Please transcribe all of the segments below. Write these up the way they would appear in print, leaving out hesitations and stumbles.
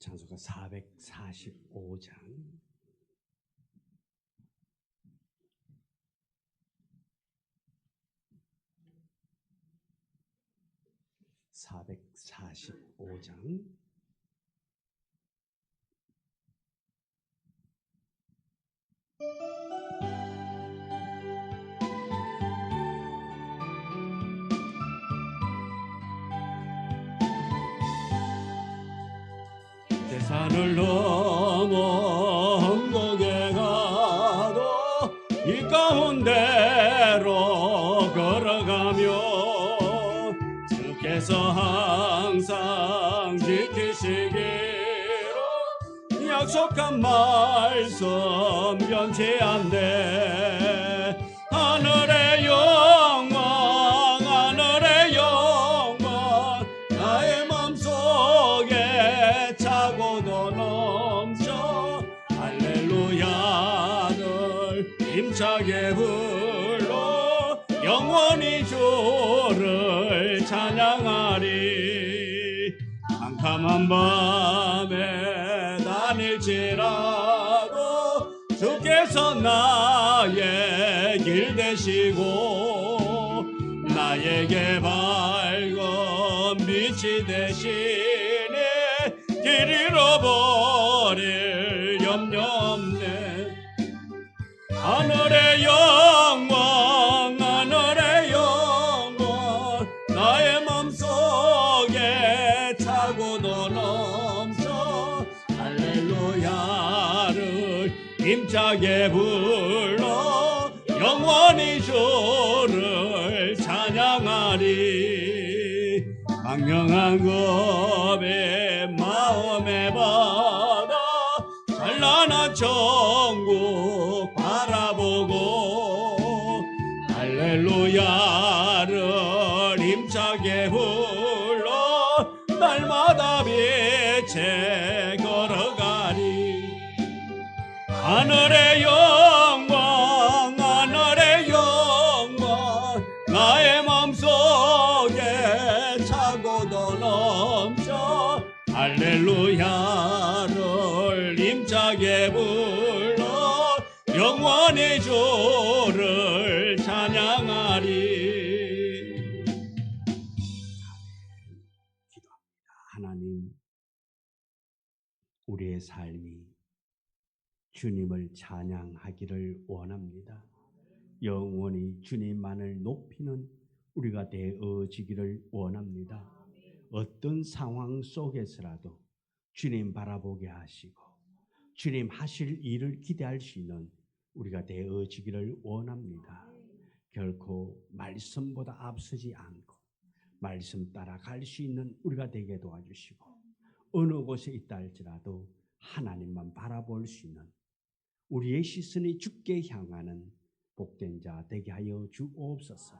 찬송가 445장 445장 산을 넘어 험곡에 가도 이 가운데로 걸어가며 주께서 항상 지키시기로 약속한 말씀 변치 않네. 하늘의 영광 하늘의 영광 나의 맘속에 차고도 넘쳐 할렐루야를 힘차게 불러 영원히 주를 찬양하리. 캄캄한 밤에 다닐지라도 주께서 나의 길 되시고 나에게 밝은 빛이 되시니 길 잃어버릴 염려 없네. 하늘의 영광 하늘의 영광 나의 맘속에 차고도 넘쳐 할렐루야를 힘차게 불러 영원히 주를 찬양하리. 망명한 겁에 마음에 받아 찬란한 천국 바라보고 할렐루야를 힘차게 불러 날마다 빛에 걸어가리. 하늘의 영광 하늘의 영광 나의 맘속에 차고도 넘쳐 할렐루야를 힘차게 불러 영원히 주를 찬양하리. 기도합니다. 하나님, 우리의 삶이 주님을 찬양하기를 원합니다. 영원히 주님만을 높이는 우리가 되어지기를 원합니다. 어떤 상황 속에서라도 주님 바라보게 하시고 주님 하실 일을 기대할 수 있는 우리가 되어지기를 원합니다. 결코 말씀보다 앞서지 않고 말씀 따라 갈 수 있는 우리가 되게 도와주시고 어느 곳에 있다 할지라도 하나님만 바라볼 수 있는 우리의 시선이 주께 향하는 복된 자 되게 하여 주옵소서.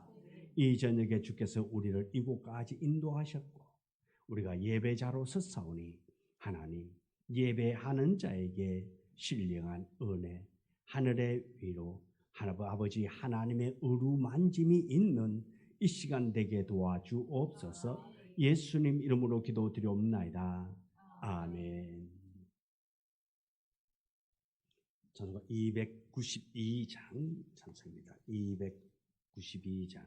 이 저녁에 주께서 우리를 이곳까지 인도하셨고 우리가 예배자로 섰사오니 하나님 예배하는 자에게 신령한 은혜 하늘의 위로 아버지 하나님의 어루만짐이 있는 이 시간 되게 도와주옵소서. 예수님 이름으로 기도드리옵나이다. 아멘. 찬송가 292장 찬송입니다. 292장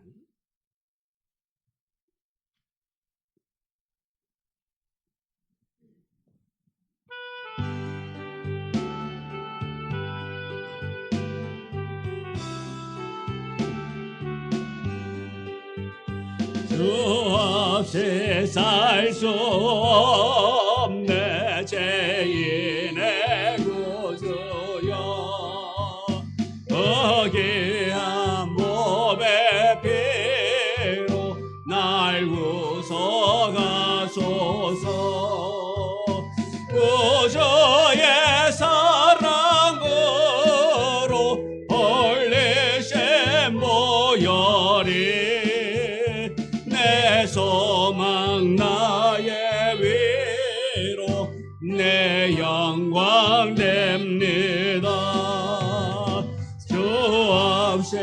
주 없이 살 수 없네 죄인의 구주여 거기한 몸의 피로 날 구속하소서. 구주의 사랑으로 홀리신 보혈이 내 소망 나의 위로 내 영광 됩니다. 주 없이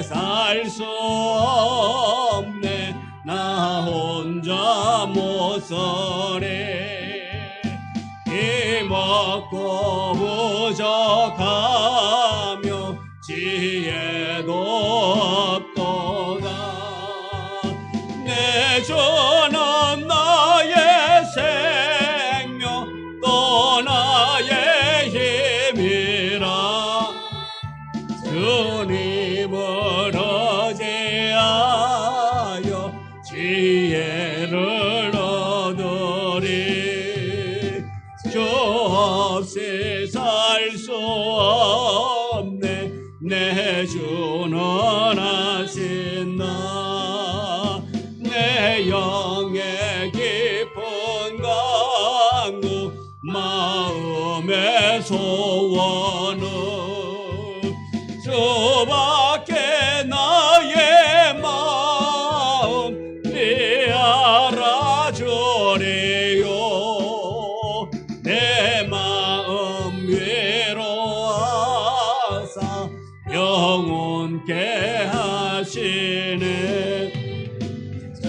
살 수 없네 나 혼자 못 서리. 없고 부족하며 지혜도 없도다. 내 주는 나의 생명 또 나의 힘이라. 주님을 의지하여 지혜를 얻으리. 주 없이 살 수 없네. 내 주는 하신다. 내 영의 깊은 강구 마음의 소원은 주밖에 나의 마음 네 알아주리요. 내 마음 위로하사 영원케 하시네. 주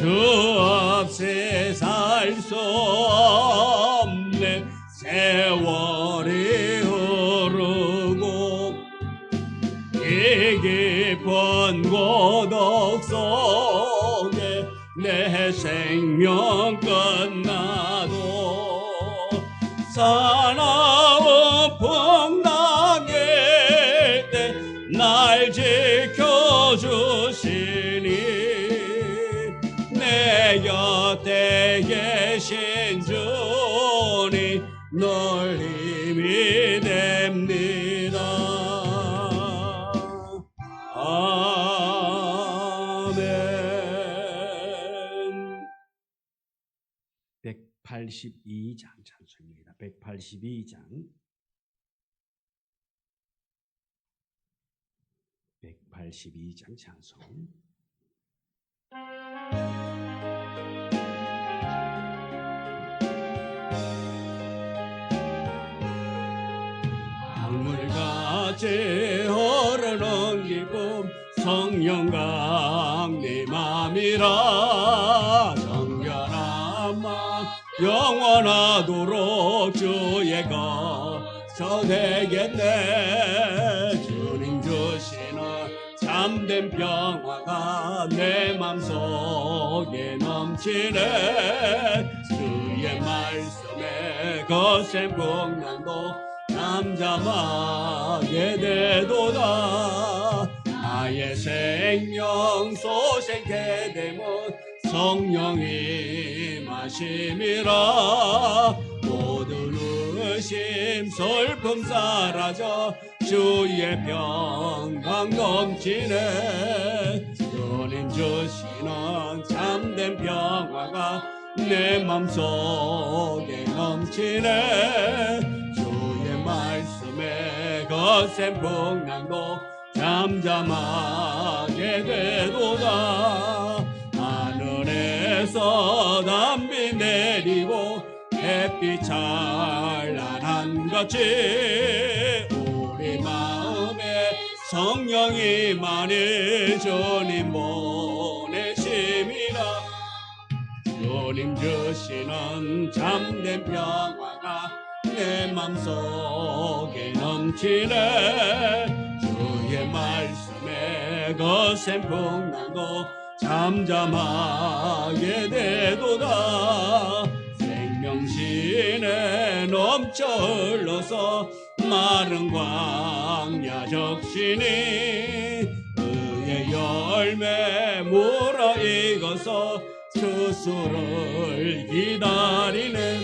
없이 살 수 없네. 세월이 흐르고 이 깊은 고독 속에 내 생명 끝나도 사나운 풍랑일 때 날 지켜주시니 내 곁에 계신 주니 늘 힘이 됩니다. 아멘. 182장 찬송입니다. 182장 182장 찬송. 강물같이 흐르는 기쁨 성령 강림함이라. 정결한 마음 영원하도록 주의 거처 되겠네. 주님 주시는 참된 평화가 내 맘속에 넘치네. 주의 말씀에 거센 풍랑도 잠잠하게 되도다. 나의 생명 소생케 되면 성령이 마심이라. 모든 의심 슬픔 사라져 주의 평강 넘치네. 주님 주시는 참된 평화가 내 맘속에 넘치네. 주의 말씀에 거센 풍랑도 잠잠하게 되도다. 하늘에서 담비 내리고 햇빛 찬란한 같이 우리 마음에 성령이 많이 주님 보내심이라. 주님 주시는 참된 평화가 내 맘속에 넘치네. 주의 말씀에 거센 풍랑도 잠잠하게 되도다. 생명신에 넘쳐 흘러서 마른 광야 적시니 의의 열매 물어 익어서 추수를 기다리네.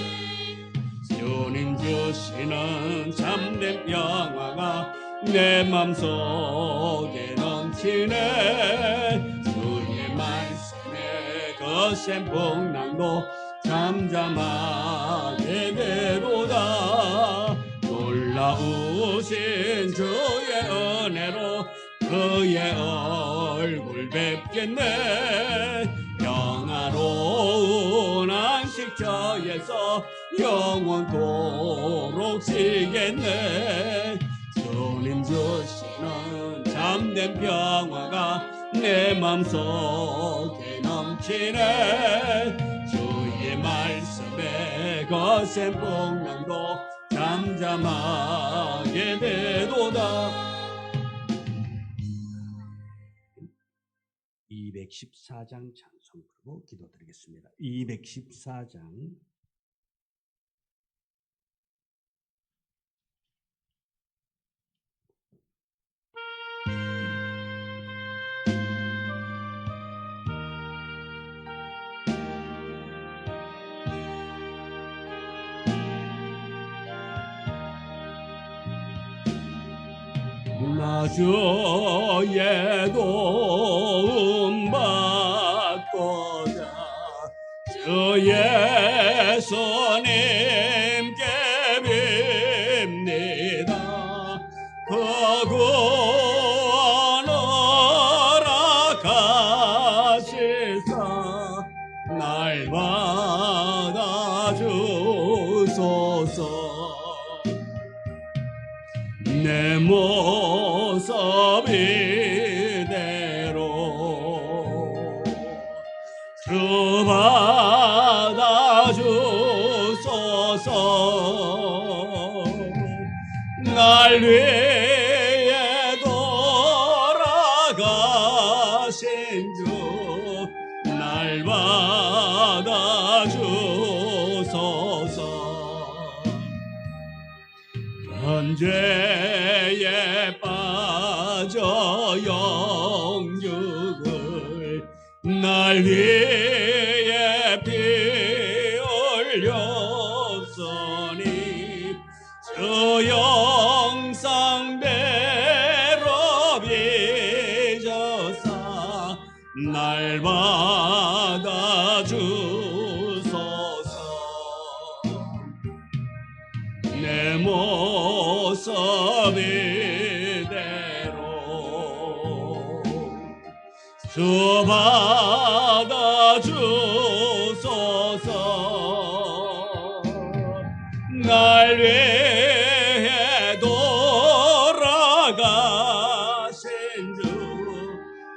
주님 주시는 참된 평화가 내 맘속에 넘치네. 주의 말씀에 거센 풍랑도 잠잠하게 되도다. 놀라우신 주의 은혜로 그의 얼굴 뵙겠네. 평화로운 안식처에서 영원토록 지겠네. 주님 주시는 참된 평화가 내 맘속에 넘치네. 주의 말씀에 거센 풍랑도 잠잠하게 되도다. 214장 찬송 부르고 기도드리겠습니다. 214장. 나 주의 도움 받고자 주의 손님께 빕니다. 그 구원을 허락하시사 날 받아주소서. 내 모습 이대로 주 받아주소서. 날 위해 돌아가신 주 날 받아주소서. 언제에 빠져 영육을 날 위해 피 흘렸으니 주 영상대로 빚어사 날 받아주소서. 내 모습 이대로 주 받아주소서. 날 위해 돌아가신 주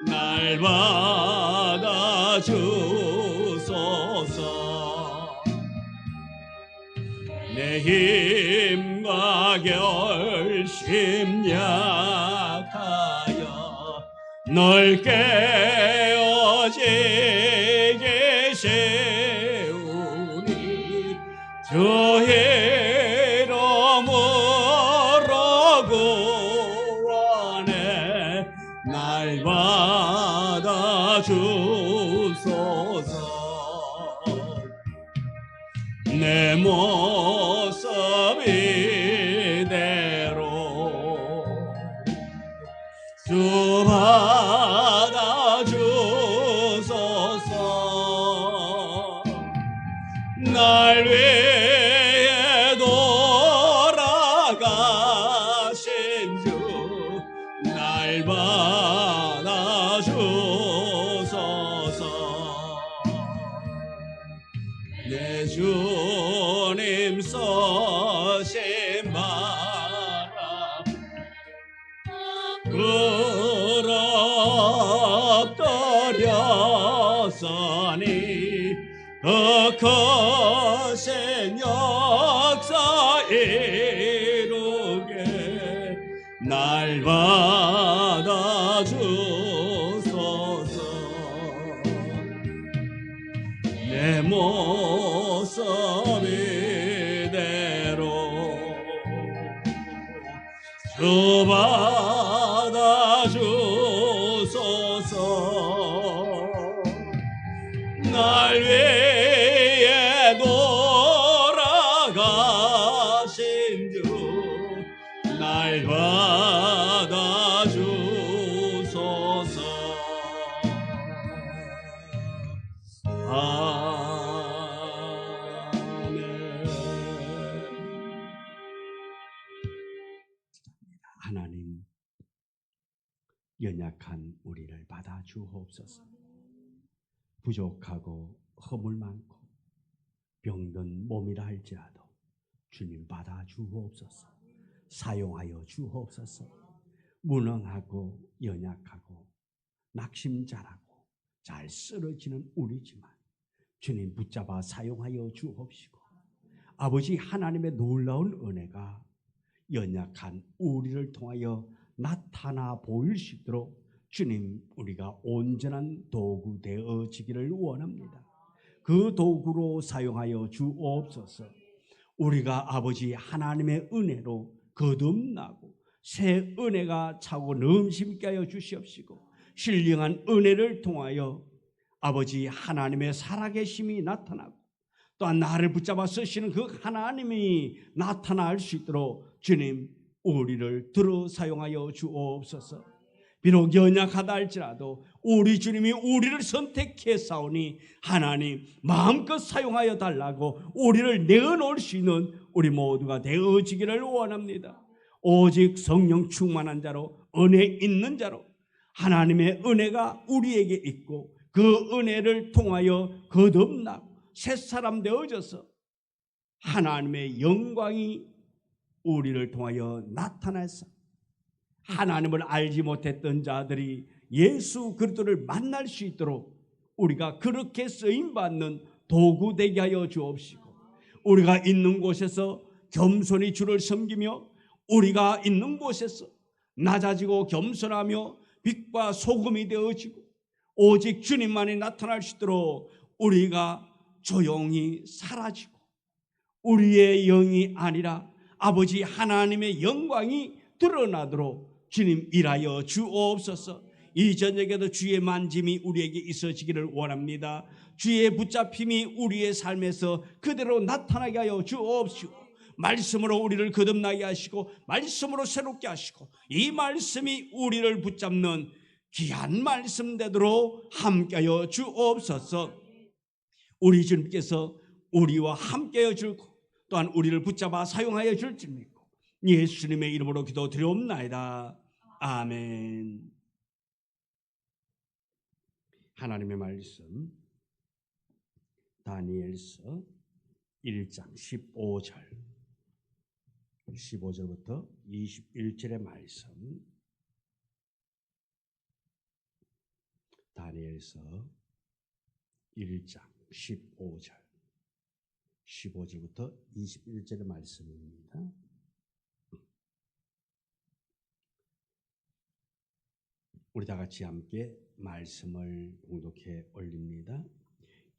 날 받아주소서. 내 힘과 결심 약하여 널 깨어지게 세우니 주 이름으로 구원해 날 받아주소서. 내 모습 이대로 주 받아주소서. 날 위해 돌아가신 주 날 받아주소서. 내 주님 서신 바람 부럽더렸으니 그 크신 역사 이루게 날 받아주소서. 내 모습 이대로 주 받아주소서. 날 위해 돌아가신 주 날 받아주소서. 하나님, 연약한 우리를 받아주옵소서. 부족하고 허물 많고 병든 몸이라 할지라도 주님 받아주옵소서. 사용하여 주옵소서. 무능하고 연약하고 낙심자라고 잘 쓰러지는 우리지만 주님 붙잡아 사용하여 주옵시고 아버지 하나님의 놀라운 은혜가 연약한 우리를 통하여 나타나 보일 수 있도록 주님, 우리가 온전한 도구 되어지기를 원합니다. 그 도구로 사용하여 주옵소서. 우리가 아버지 하나님의 은혜로 거듭나고 새 은혜가 차고 넘심게 하여 주시옵시고, 신령한 은혜를 통하여 아버지 하나님의 살아계심이 나타나고 또한 나를 붙잡아 쓰시는 그 하나님이 나타날 수 있도록 주님, 우리를 들어 사용하여 주옵소서. 비록 연약하다 할지라도 우리 주님이 우리를 선택했사오니 하나님 마음껏 사용하여 달라고 우리를 내어놓을 수 있는 우리 모두가 되어지기를 원합니다. 오직 성령 충만한 자로, 은혜 있는 자로, 하나님의 은혜가 우리에게 있고 그 은혜를 통하여 거듭나고 새사람 되어져서 하나님의 영광이 우리를 통하여 나타나서 하나님을 알지 못했던 자들이 예수 그리스도를 만날 수 있도록 우리가 그렇게 쓰임받는 도구 되게 하여 주옵시고, 우리가 있는 곳에서 겸손히 주를 섬기며 우리가 있는 곳에서 낮아지고 겸손하며 빛과 소금이 되어지고 오직 주님만이 나타날 수 있도록 우리가 조용히 사라지고 우리의 영이 아니라 아버지 하나님의 영광이 드러나도록 주님 일하여 주옵소서. 이 저녁에도 주의 만짐이 우리에게 있어지기를 원합니다. 주의 붙잡힘이 우리의 삶에서 그대로 나타나게 하여 주옵시고, 말씀으로 우리를 거듭나게 하시고 말씀으로 새롭게 하시고 이 말씀이 우리를 붙잡는 귀한 말씀 되도록 함께하여 주옵소서. 우리 주님께서 우리와 함께하여 주고 또한 우리를 붙잡아 사용하여 줄 줄 믿고 예수님의 이름으로 기도드리옵나이다. 아멘. 하나님의 말씀 다니엘서 1장 15절부터 21절의 말씀. 다니엘서 1장 15절부터 21절의 말씀입니다. 우리 다 같이 함께 말씀을 봉독해 올립니다.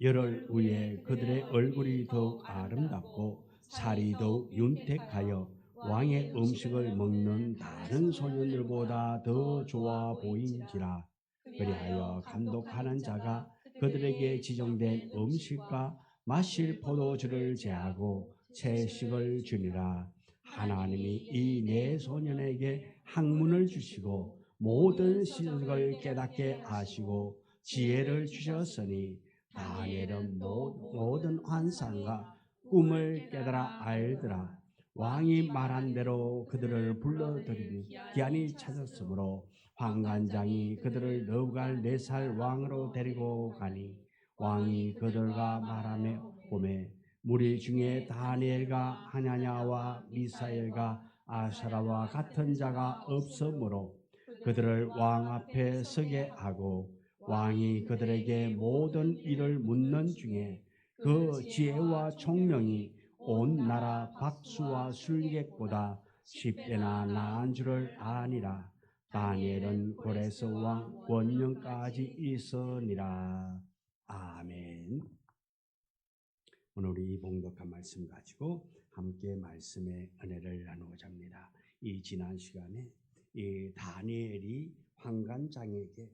열흘 후에 그들의 얼굴이 더욱 아름답고 살이 더욱 윤택하여 왕의 음식을 먹는 다른 소년들보다 더 좋아 보인지라. 그리하여 감독하는 자가 그들에게 지정된 음식과 마실 포도주를 제하고 채식을 주니라. 하나님이 이 네 소년에게 학문을 주시고 모든 시각을 깨닫게 하시고 지혜를 주셨으니 다니엘은 모든 환상과 꿈을 깨달아 알더라. 왕이 말한 대로 그들을 불러들이니 기한이 찾았으므로 환관장이 그들을 너부갈 4살 왕으로 데리고 가니 왕이 그들과 말하며 보매 무리 중에 다니엘과 하냐냐와 미사엘과 아사라와 같은 자가 없으므로 그들을 왕 앞에 서게 하고 왕이 그들에게 모든 일을 묻는 중에 그 지혜와 총명이 온 나라 박수와 술객보다 10배나 나은 줄을 아니라. 다니엘은 고레스 왕 원년까지 있으니라. 아멘. 오늘 우리 이 봉독한 말씀 가지고 함께 말씀의 은혜를 나누고자 합니다. 이 지난 시간에 이 다니엘이 환관장에게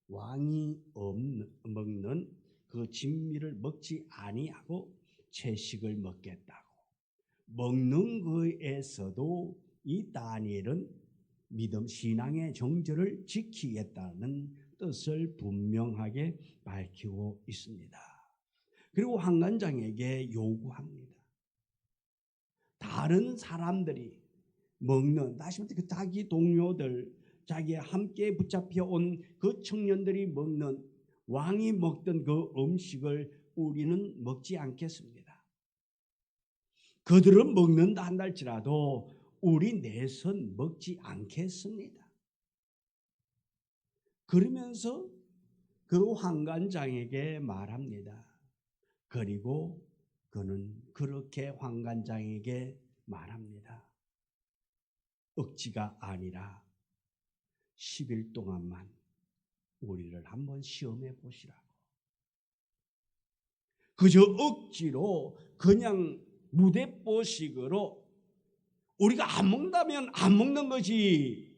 왕이 먹는 그 진미를 먹지 아니하고 채식을 먹겠다고 먹는 거에서도 이 다니엘은 믿음 신앙의 정절을 지키겠다는 뜻을 분명하게 밝히고 있습니다. 그리고 환관장에게 요구합니다. 다른 사람들이 먹는, 다시 말해 그 자기 동료들, 자기와 함께 붙잡혀 온 그 청년들이 먹는, 왕이 먹던 그 음식을 우리는 먹지 않겠습니다. 그들은 먹는다 한다 할지라도 우리 넷은 먹지 않겠습니다. 그러면서 그 환관장에게 말합니다. 그리고 그는 그렇게 환관장에게 말합니다. 억지가 아니라 10일 동안만 우리를 한번 시험해 보시라고. 그저 억지로 그냥 무대뽀식으로 우리가 안 먹는다면 안 먹는 거지,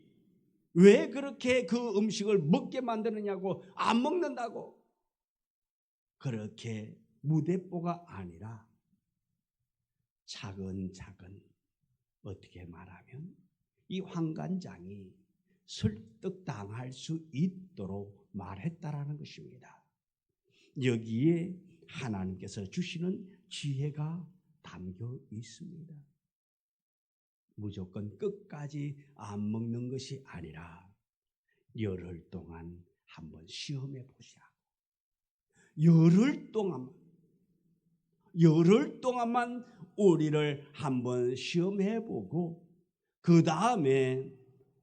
왜 그렇게 그 음식을 먹게 만드느냐고, 안 먹는다고. 그렇게 무대뽀가 아니라 차근차근, 어떻게 말하면 이 환관장이 설득당할 수 있도록 말했다라는 것입니다. 여기에 하나님께서 주시는 지혜가 담겨 있습니다. 무조건 끝까지 안 먹는 것이 아니라 열흘 동안 한번 시험해 보시라고. 열흘 동안만 우리를 한번 시험해 보고 그 다음에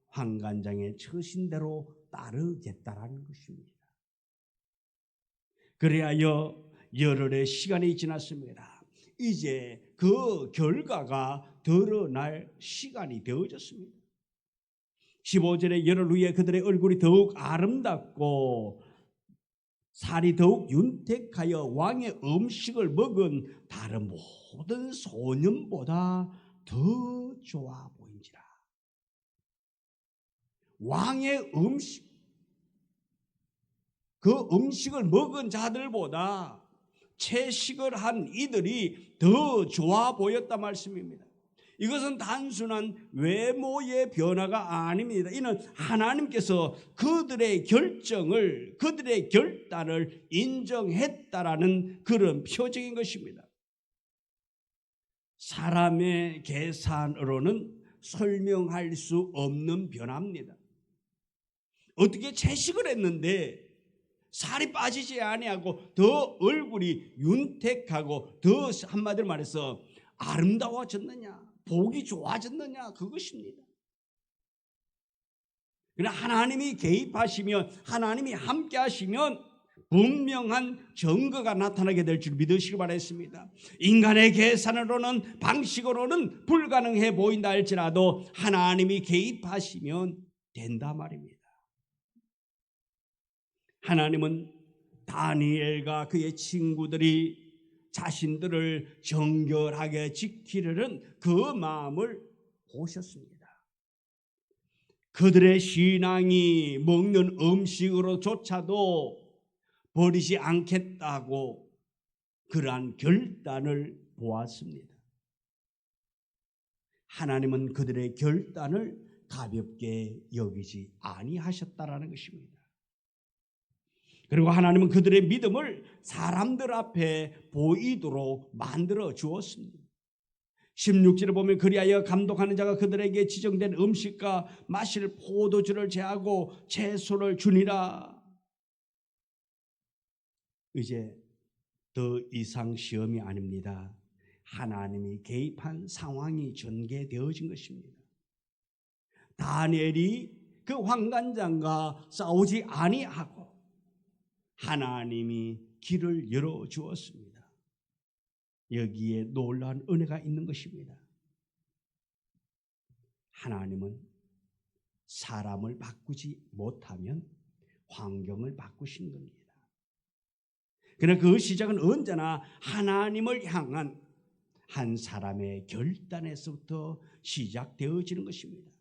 환관장의 처신대로 따르겠다라는 것입니다. 그래야여 열흘의 시간이 지났습니다. 이제 그 결과가 드러날 시간이 되어졌습니다. 15절에 열흘 후에 그들의 얼굴이 더욱 아름답고 살이 더욱 윤택하여 왕의 음식을 먹은 다른 모든 소년보다 더 좋아 보인지라. 왕의 음식, 그 음식을 먹은 자들보다 채식을 한 이들이 더 좋아 보였단 말씀입니다. 이것은 단순한 외모의 변화가 아닙니다. 이는 하나님께서 그들의 결정을, 그들의 결단을 인정했다라는 그런 표적인 것입니다. 사람의 계산으로는 설명할 수 없는 변화입니다. 어떻게 채식을 했는데 살이 빠지지 아니하고 더 얼굴이 윤택하고 더 한마디로 말해서 아름다워졌느냐, 복이 좋아졌느냐, 그것입니다. 그러나 하나님이 개입하시면, 하나님이 함께 하시면 분명한 증거가 나타나게 될 줄 믿으시기 바랍니다. 인간의 계산으로는, 방식으로는 불가능해 보인다 할지라도 하나님이 개입하시면 된다 말입니다. 하나님은 다니엘과 그의 친구들이 자신들을 정결하게 지키려는 그 마음을 보셨습니다. 그들의 신앙이 먹는 음식으로조차도 버리지 않겠다고 그러한 결단을 보았습니다. 하나님은 그들의 결단을 가볍게 여기지 아니하셨다라는 것입니다. 그리고 하나님은 그들의 믿음을 사람들 앞에 보이도록 만들어 주었습니다. 16절을 보면 그리하여 감독하는 자가 그들에게 지정된 음식과 마실 포도주를 제하고 채소를 주니라. 이제 더 이상 시험이 아닙니다. 하나님이 개입한 상황이 전개되어진 것입니다. 다니엘이 그 환관장과 싸우지 아니하고 하나님이 길을 열어주었습니다. 여기에 놀라운 은혜가 있는 것입니다. 하나님은 사람을 바꾸지 못하면 환경을 바꾸신 겁니다. 그러나 그 시작은 언제나 하나님을 향한 한 사람의 결단에서부터 시작되어지는 것입니다.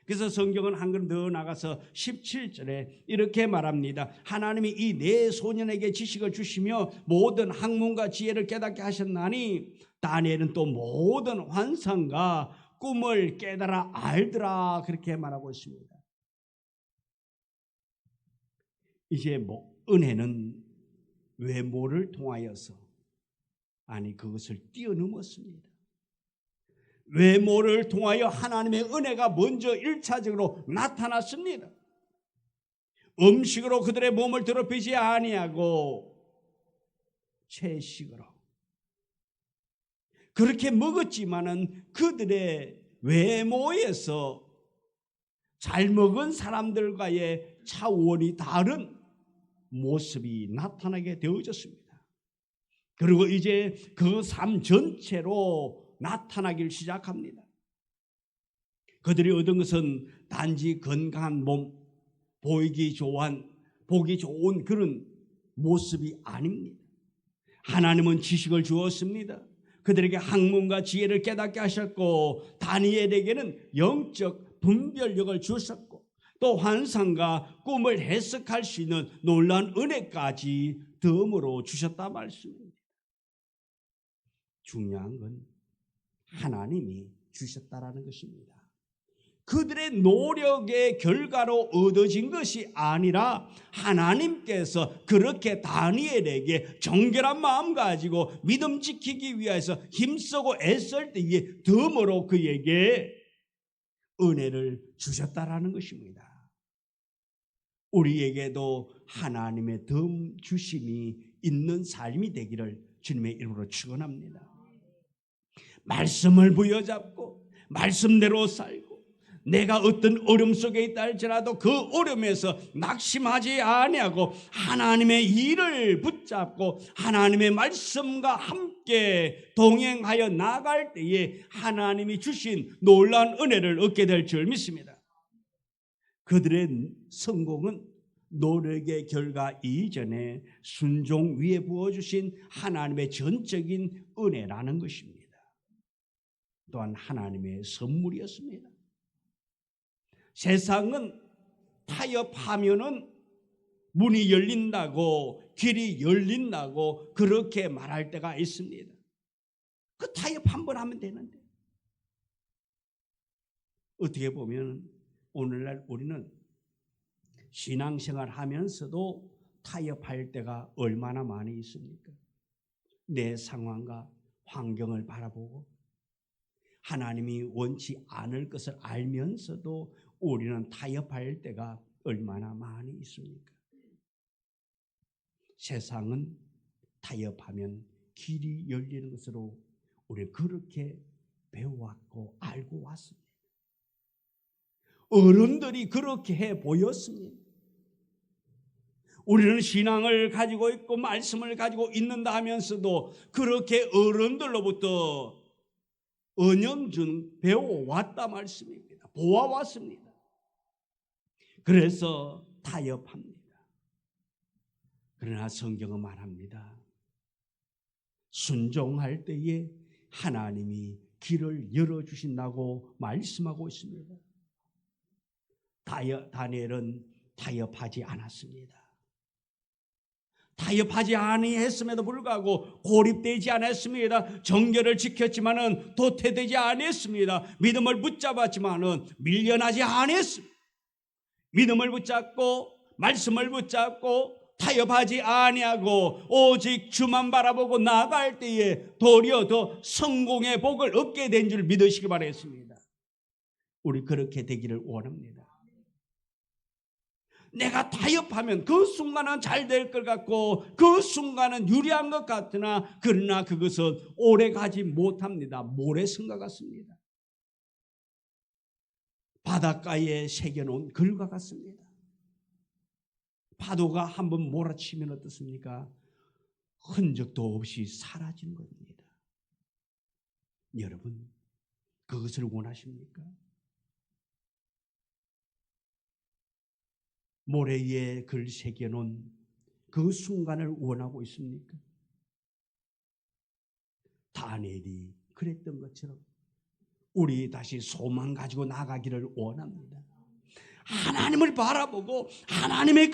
그래서 성경은 한 걸음 더 나가서 17절에 이렇게 말합니다. 하나님이 이 네 소년에게 지식을 주시며 모든 학문과 지혜를 깨닫게 하셨나니 다니엘은 또 모든 환상과 꿈을 깨달아 알더라. 그렇게 말하고 있습니다. 이제 은혜는 외모를 통하여서, 아니 그것을 뛰어넘었습니다. 외모를 통하여 하나님의 은혜가 먼저 1차적으로 나타났습니다. 음식으로 그들의 몸을 더럽히지 아니하고 채식으로 그렇게 먹었지만은 그들의 외모에서 잘 먹은 사람들과의 차원이 다른 모습이 나타나게 되어졌습니다. 그리고 이제 그 삶 전체로 나타나길 시작합니다. 그들이 얻은 것은 단지 건강한 몸, 보기 좋은 그런 모습이 아닙니다. 하나님은 지식을 주었습니다. 그들에게 학문과 지혜를 깨닫게 하셨고, 다니엘에게는 영적 분별력을 주셨고, 또 환상과 꿈을 해석할 수 있는 놀라운 은혜까지 덤으로 주셨다 말씀입니다. 중요한 건 하나님이 주셨다라는 것입니다. 그들의 노력의 결과로 얻어진 것이 아니라 하나님께서 그렇게 다니엘에게 정결한 마음 가지고 믿음 지키기 위해서 힘쓰고 애쓸 때에 덤으로 그에게 은혜를 주셨다라는 것입니다. 우리에게도 하나님의 덤 주심이 있는 삶이 되기를 주님의 이름으로 축원합니다. 말씀을 부여잡고 말씀대로 살고, 내가 어떤 어려움 속에 있다 할지라도 그 어려움에서 낙심하지 아니하고 하나님의 일을 붙잡고 하나님의 말씀과 함께 동행하여 나갈 때에 하나님이 주신 놀라운 은혜를 얻게 될 줄 믿습니다. 그들의 성공은 노력의 결과 이전에 순종 위에 부어주신 하나님의 전적인 은혜라는 것입니다. 또한 하나님의 선물이었습니다. 세상은 타협하면은 문이 열린다고, 길이 열린다고 그렇게 말할 때가 있습니다. 그 타협 한번 하면 되는데, 어떻게 보면 오늘날 우리는 신앙생활 하면서도 타협할 때가 얼마나 많이 있습니까? 내 상황과 환경을 바라보고 하나님이 원치 않을 것을 알면서도 우리는 타협할 때가 얼마나 많이 있습니까? 세상은 타협하면 길이 열리는 것으로 우리는 그렇게 배워왔고 알고 왔습니다. 어른들이 그렇게 해 보였습니다. 우리는 신앙을 가지고 있고 말씀을 가지고 있는다 하면서도 그렇게 어른들로부터 은연중 배워왔다 말씀입니다. 보아왔습니다. 그래서 타협합니다. 그러나 성경은 말합니다. 순종할 때에 하나님이 길을 열어주신다고 말씀하고 있습니다. 다니엘은 타협하지 않았습니다. 타협하지 아니했음에도 불구하고 고립되지 않았습니다. 정결을 지켰지만은 도태되지 않았습니다. 믿음을 붙잡았지만은 밀려나지 않았습니다. 믿음을 붙잡고 말씀을 붙잡고 타협하지 아니하고 오직 주만 바라보고 나아갈 때에 도리어 더 성공의 복을 얻게 된 줄 믿으시기 바라겠습니다. 우리 그렇게 되기를 원합니다. 내가 타협하면 그 순간은 잘 될 것 같고 그 순간은 유리한 것 같으나 그러나 그것은 오래가지 못합니다. 모래성과 같습니다. 바닷가에 새겨놓은 글과 같습니다. 파도가 한번 몰아치면 어떻습니까? 흔적도 없이 사라지는 겁니다. 여러분, 그것을 원하십니까? 모래 위에 글 새겨놓은 그 순간을 원하고 있습니까? 다니엘이 그랬던 것처럼 우리 다시 소망 가지고 나가기를 원합니다. 하나님을 바라보고 하나님의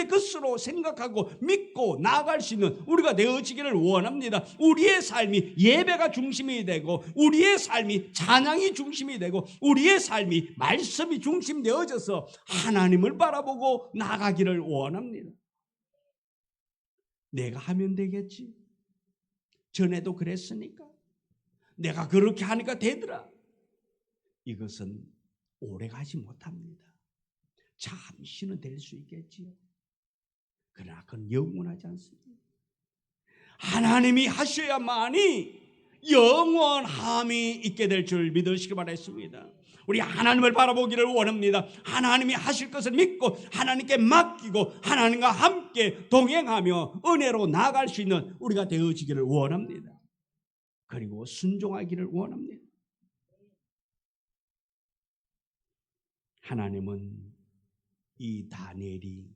것으로 생각하고 믿고 나아갈 수 있는 우리가 되어지기를 원합니다. 우리의 삶이 예배가 중심이 되고 우리의 삶이 찬양이 중심이 되고 우리의 삶이 말씀이 중심 되어져서 하나님을 바라보고 나가기를 원합니다. 내가 하면 되겠지. 전에도 그랬으니까. 내가 그렇게 하니까 되더라. 이것은 오래가지 못합니다. 잠시는 될 수 있겠지요. 그러나 그건 영원하지 않습니다. 하나님이 하셔야만이 영원함이 있게 될 줄 믿으시기 바랍니다. 우리 하나님을 바라보기를 원합니다. 하나님이 하실 것을 믿고 하나님께 맡기고 하나님과 함께 동행하며 은혜로 나아갈 수 있는 우리가 되어지기를 원합니다. 그리고 순종하기를 원합니다. 하나님은 이 다니엘이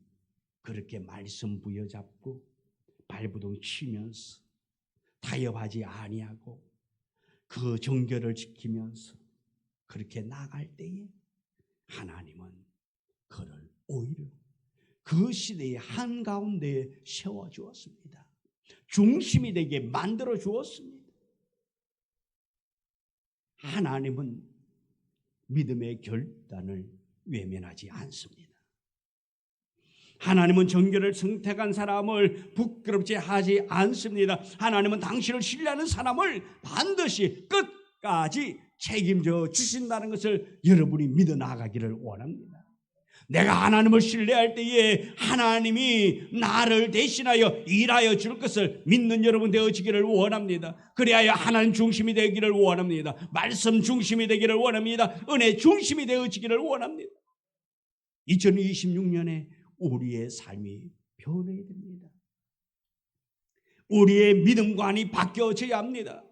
그렇게 말씀 부여잡고 발부둥 치면서 타협하지 아니하고 그 정결을 지키면서 그렇게 나갈 때에 하나님은 그를 오히려 그 시대의 한가운데에 세워주었습니다. 중심이 되게 만들어 주었습니다. 하나님은 믿음의 결단을 외면하지 않습니다. 하나님은 정결을 선택한 사람을 부끄럽지 하지 않습니다. 하나님은 당신을 신뢰하는 사람을 반드시 끝까지 책임져 주신다는 것을 여러분이 믿어 나가기를 원합니다. 내가 하나님을 신뢰할 때에 하나님이 나를 대신하여 일하여 줄 것을 믿는 여러분 되어지기를 원합니다. 그래야 하나님 중심이 되기를 원합니다. 말씀 중심이 되기를 원합니다. 은혜 중심이 되어지기를 원합니다. 2026년에 우리의 삶이 변해야 됩니다. 우리의 믿음관이 바뀌어져야 합니다.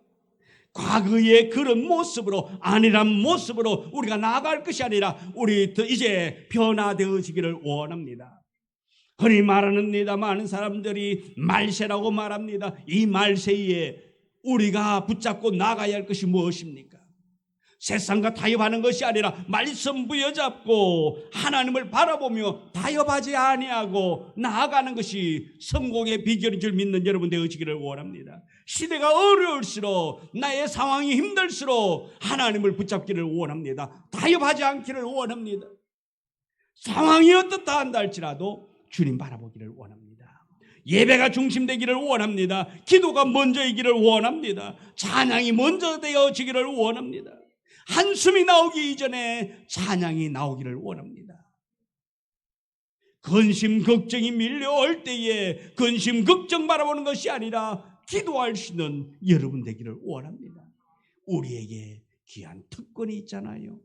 과거의 그런 모습으로 아니란 모습으로 우리가 나아갈 것이 아니라 우리 이제 변화되어지기를 원합니다. 흔히 말합니다. 많은 사람들이 말세라고 말합니다. 이 말세에 우리가 붙잡고 나가야 할 것이 무엇입니까? 세상과 타협하는 것이 아니라 말씀 부여잡고 하나님을 바라보며 타협하지 아니하고 나아가는 것이 성공의 비결인 줄 믿는 여러분 되어지기를 원합니다. 시대가 어려울수록 나의 상황이 힘들수록 하나님을 붙잡기를 원합니다. 타협하지 않기를 원합니다. 상황이 어떻다 한다 할지라도 주님 바라보기를 원합니다. 예배가 중심되기를 원합니다. 기도가 먼저이기를 원합니다. 찬양이 먼저 되어지기를 원합니다. 한숨이 나오기 이전에 찬양이 나오기를 원합니다. 근심 걱정이 밀려올 때에 근심 걱정 바라보는 것이 아니라 기도할 수 있는 여러분 되기를 원합니다. 우리에게 귀한 특권이 있잖아요.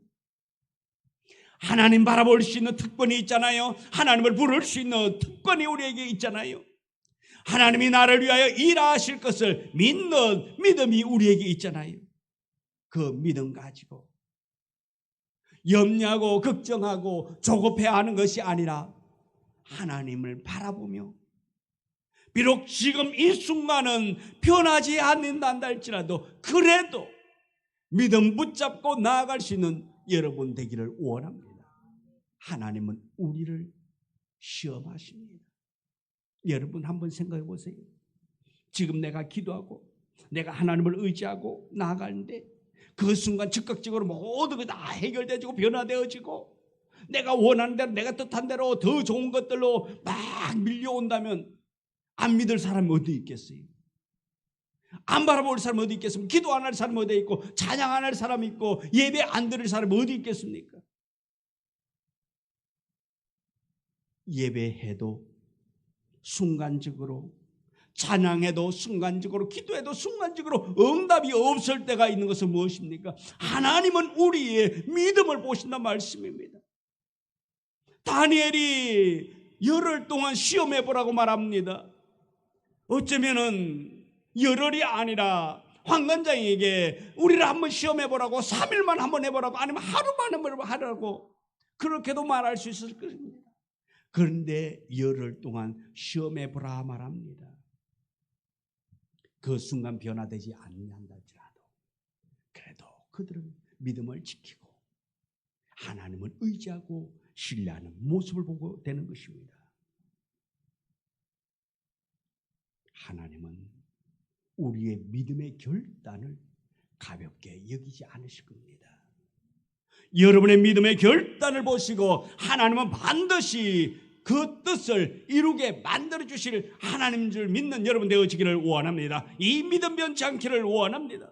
하나님 바라볼 수 있는 특권이 있잖아요. 하나님을 부를 수 있는 특권이 우리에게 있잖아요. 하나님이 나를 위하여 일하실 것을 믿는 믿음이 우리에게 있잖아요. 그 믿음 가지고 염려하고 걱정하고 조급해하는 것이 아니라 하나님을 바라보며 비록 지금 이 순간은 변하지 않는다 할지라도 그래도 믿음 붙잡고 나아갈 수 있는 여러분 되기를 원합니다. 하나님은 우리를 시험하십니다. 여러분 한번 생각해 보세요. 지금 내가 기도하고 내가 하나님을 의지하고 나아가는데 그 순간 즉각적으로 모든 게 다 해결되어지고 변화되어지고 내가 원하는 대로 내가 뜻한 대로 더 좋은 것들로 막 밀려온다면 안 믿을 사람이 어디 있겠어요? 안 바라볼 사람이 어디 있겠습니까? 기도 안 할 사람이 어디 있고 찬양 안 할 사람이 있고 예배 안 드릴 사람이 어디 있겠습니까? 예배해도 순간적으로 찬양해도 순간적으로 기도해도 순간적으로 응답이 없을 때가 있는 것은 무엇입니까? 하나님은 우리의 믿음을 보신다는 말씀입니다. 다니엘이 열흘 동안 시험해 보라고 말합니다. 어쩌면은 열흘이 아니라 황관장에게 우리를 한번 시험해 보라고 3일만 한번 해보라고 아니면 하루만 한번 하라고 그렇게도 말할 수 있을 것입니다. 그런데 열흘 동안 시험해 보라 말합니다. 그 순간 변화되지 않는다 할지라도 그래도 그들은 믿음을 지키고 하나님을 의지하고 신뢰하는 모습을 보고 되는 것입니다. 하나님은 우리의 믿음의 결단을 가볍게 여기지 않으실 겁니다. 여러분의 믿음의 결단을 보시고 하나님은 반드시 그 뜻을 이루게 만들어 주실 하나님인 줄 믿는 여러분 되어지기를 원합니다. 이 믿음 변치 않기를 원합니다.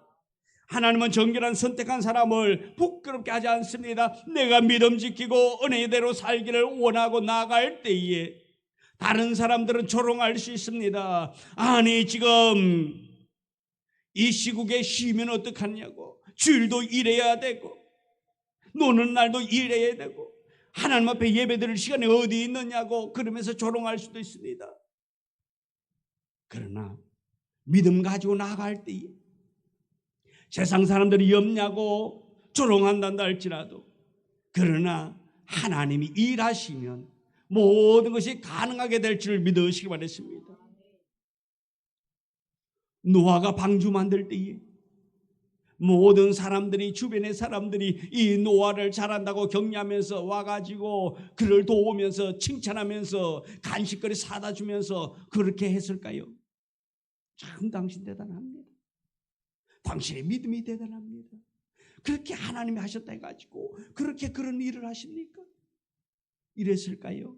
하나님은 정결한 선택한 사람을 부끄럽게 하지 않습니다. 내가 믿음 지키고 은혜대로 살기를 원하고 나아갈 때에 다른 사람들은 조롱할 수 있습니다. 아니 지금 이 시국에 쉬면 어떡하냐고 주일도 일해야 되고 노는 날도 일해야 되고 하나님 앞에 예배드릴 시간이 어디 있느냐고 그러면서 조롱할 수도 있습니다. 그러나 믿음 가지고 나아갈 때에 세상 사람들이 없냐고 조롱한단다 할지라도 그러나 하나님이 일하시면 모든 것이 가능하게 될 줄 믿으시기 바랍니다. 노아가 방주 만들 때에 모든 사람들이 주변의 사람들이 이 노아를 잘한다고 격려하면서 와가지고 그를 도우면서 칭찬하면서 간식거리 사다 주면서 그렇게 했을까요? 참 당신 대단합니다. 당신의 믿음이 대단합니다. 그렇게 하나님이 하셨다 해가지고 그렇게 그런 일을 하십니까? 이랬을까요?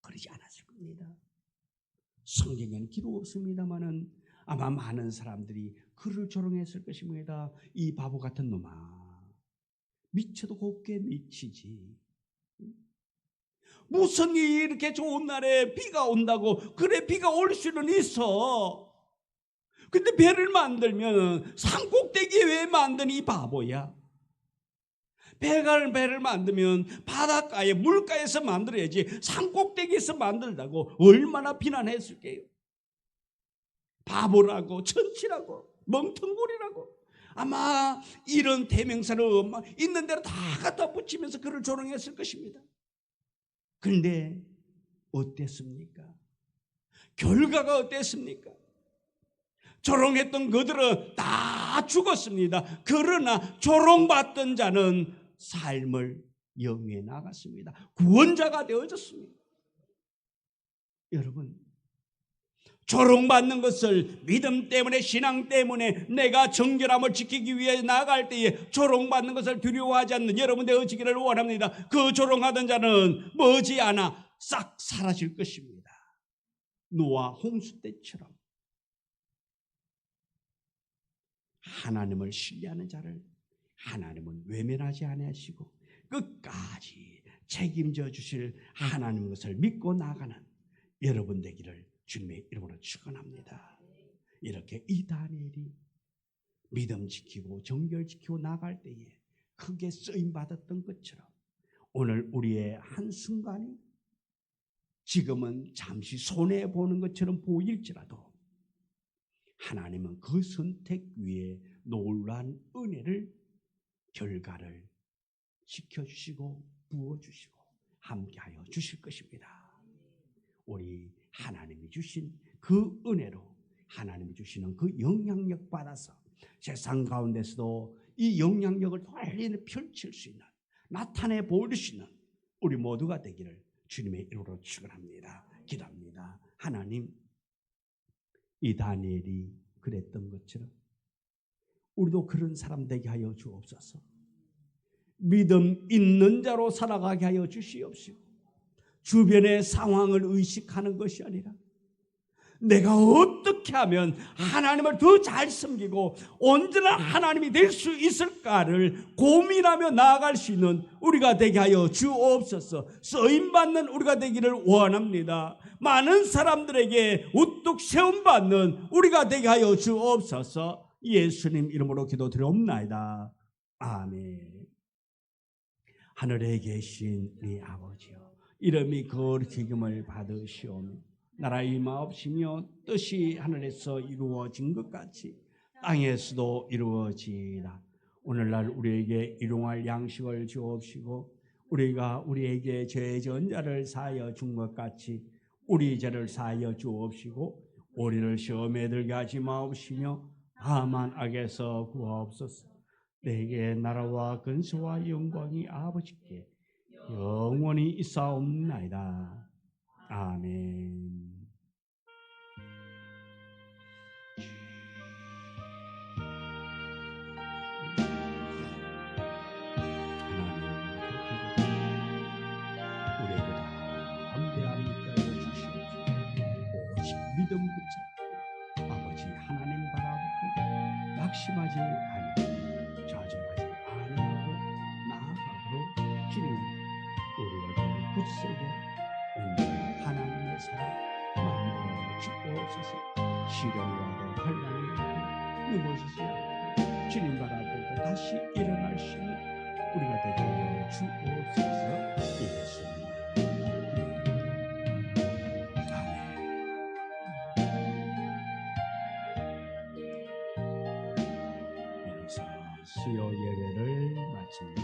그러지 않았을 겁니다. 성경에는 기록 없습니다마는 아마 많은 사람들이 그를 조롱했을 것입니다. 이 바보 같은 놈아, 미쳐도 곱게 미치지. 무슨 일이 이렇게 좋은 날에 비가 온다고 그래 비가 올 수는 있어. 근데 배를 만들면 산꼭대기에 왜 만드니 이 바보야. 배를 만들면 바닷가에 물가에서 만들어야지 산꼭대기에서 만들다고 얼마나 비난했을게요. 바보라고 천치라고 멍텅구리라고 아마 이런 대명사를 있는 대로 다 갖다 붙이면서 그를 조롱했을 것입니다. 그런데 어땠습니까? 결과가 어땠습니까? 조롱했던 그들은 다 죽었습니다. 그러나 조롱받던 자는 삶을 영위해 나갔습니다. 구원자가 되어졌습니다. 여러분, 조롱받는 것을 믿음 때문에 신앙 때문에 내가 정결함을 지키기 위해 나아갈 때에 조롱받는 것을 두려워하지 않는 여러분 되어지기를 원합니다. 그 조롱하던 자는 머지않아 싹 사라질 것입니다. 노아 홍수 때처럼 하나님을 신뢰하는 자를 하나님은 외면하지 아니하시고 끝까지 책임져 주실 하나님 것을 믿고 나가는 여러분 되기를 주님의 이름으로 축원합니다. 이렇게 이 다니엘이 믿음 지키고 정결 지키고 나갈 때에 크게 쓰임 받았던 것처럼 오늘 우리의 한순간이 지금은 잠시 손해 보는 것처럼 보일지라도 하나님은 그 선택 위에 놀라운 은혜를 결과를 지켜주시고 부어주시고 함께하여 주실 것입니다. 우리 하나님이 주신 그 은혜로 하나님이 주시는 그 영향력 받아서 세상 가운데서도 이 영향력을 널리 펼칠 수 있는 나타내 보일 수 있는 우리 모두가 되기를 주님의 이름으로 축원합니다. 기도합니다. 하나님, 이 다니엘이 그랬던 것처럼 우리도 그런 사람 되게 하여 주옵소서. 믿음 있는 자로 살아가게 하여 주시옵시고 주변의 상황을 의식하는 것이 아니라 내가 어떻게 하면 하나님을 더 잘 섬기고 언제나 하나님이 될 수 있을까를 고민하며 나아갈 수 있는 우리가 되게 하여 주옵소서. 쓰임받는 우리가 되기를 원합니다. 많은 사람들에게 우뚝 세움받는 우리가 되게 하여 주옵소서. 예수님 이름으로 기도드리옵나이다. 아멘. 하늘에 계신 우리 아버지여, 이름이 거룩히 여김을 받으시오며 나라의 임하옵시며 뜻이 하늘에서 이루어진 것 같이 땅에서도 이루어지이다. 오늘날 우리에게 일용할 양식을 주옵시고 우리가 우리에게 죄 지은 자를 사하여 준 것 같이 우리 죄를 사하여 주옵시고 우리를 시험에 들게 하지 마옵시며 다만 악에서 구하옵소서. 내게 나라와 근세와 영광이 아버지께 영원히 있사옵나이다. 아멘. 우리에게 담대함을 주시옵소서. 오직 믿음 붙잡고 아버지 하나님 바라보고 낙심하지 아니하고 좌절하지 아니하고 나아가도록 주님 우리가 굳세게 온전히 하나님의 사랑 만들어 주옵소서. 시련과 환난을 넘어지지 않고 주님 바라보고 다시 일어날 수 있는 우리가 되게 하여 주옵소서. 예수님. 아멘. 이로써 수요 예배를 마칩니다.